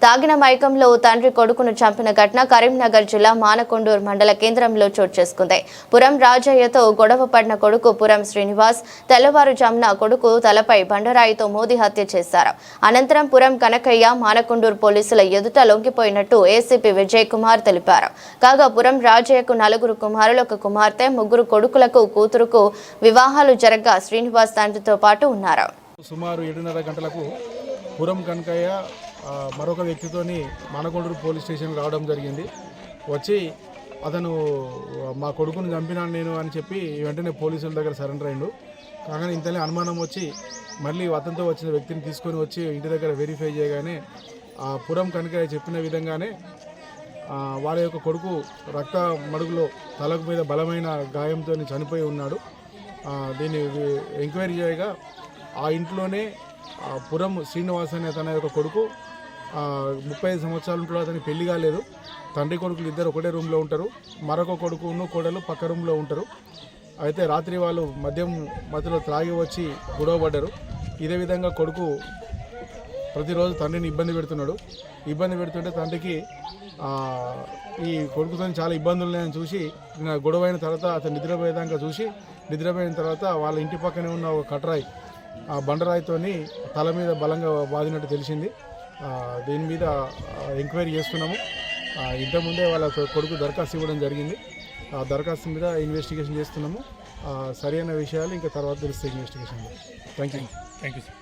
తాగిన మైకంలో తండ్రి కొడుకును చంపిన ఘటన కరీంనగర్ జిల్లా మానకొండూరు మండల కేంద్రంలో చోటు చేసుకుంది. పురం రాజయ్యతో గొడవ పడిన కొడుకు పురం శ్రీనివాస్ తెల్లవారుజామున కొడుకు తలపై బండరాయితో మోదీ హత్య చేశారు. అనంతరం పురం కనకయ్య మానకొండూరు పోలీసుల ఎదుట లొంగిపోయినట్టు ఏసీపీ విజయ్ కుమార్ తెలిపారు. కాగా పురం రాజయ్యకు 4 కుమారులు, 1 కుమార్తె, 3 కొడుకులకు, కూతురుకు వివాహాలు జరగగా శ్రీనివాస్ తండ్రితో పాటు ఉన్నారు. సుమారు 7:30 గంటలకు పురం కనకయ్య మరొక వ్యక్తితోని మానకొండూరు పోలీస్ స్టేషన్ రావడం జరిగింది. వచ్చి అతను మా కొడుకుని చంపినాను నేను అని చెప్పి వెంటనే పోలీసుల దగ్గర సరెండర్ అయ్యిండు. కానీ ఇంతనే అనుమానం వచ్చి మళ్ళీ అతనితో వచ్చిన వ్యక్తిని తీసుకొని వచ్చి ఇంటి దగ్గర వెరిఫై చేయగానే పురం కనకయ్య చెప్పిన విధంగానే వాళ్ళ యొక్క కొడుకు రక్త మడుగులో తలకు మీద బలమైన గాయంతో చనిపోయి ఉన్నాడు. దీన్ని ఎంక్వైరీ చేయగా ఆ ఇంట్లోనే పురం శ్రీనివాస్ అనే తన యొక్క కొడుకు 35 సంవత్సరాలు ఉంటాడు. అతనికి పెళ్లి కాలేదు. తండ్రి కొడుకులు ఇద్దరు ఒకటే రూమ్లో ఉంటారు. మరొక కొడుకును కోడలు పక్క రూమ్లో ఉంటారు. అయితే రాత్రి వాళ్ళు మధ్యలో త్రాగి వచ్చి గొడవ పడ్డారు. ఇదే విధంగా కొడుకు ప్రతిరోజు తండ్రిని ఇబ్బంది పెడుతుంటే తండ్రికి ఈ కొడుకుతో చాలా ఇబ్బందులు ఉన్నాయని చూసి గొడవ అయిన తర్వాత అతను నిద్రపోయిన తర్వాత వాళ్ళ ఇంటి పక్కనే ఉన్న ఒక కటరాయి బండరాయితోని తల మీద బలంగా బాదినట్టు తెలిసింది. దీని మీద ఎంక్వైరీ చేస్తున్నాము. ఇంతకుముందే వాళ్ళ కొడుకు దరఖాస్తు ఇవ్వడం జరిగింది. ఆ దరఖాస్తు మీద ఇన్వెస్టిగేషన్ చేస్తున్నాము. సరైన విషయాలు ఇంకా తర్వాత తెలుస్తాయి ఇన్వెస్టిగేషన్లో. Thank you sir.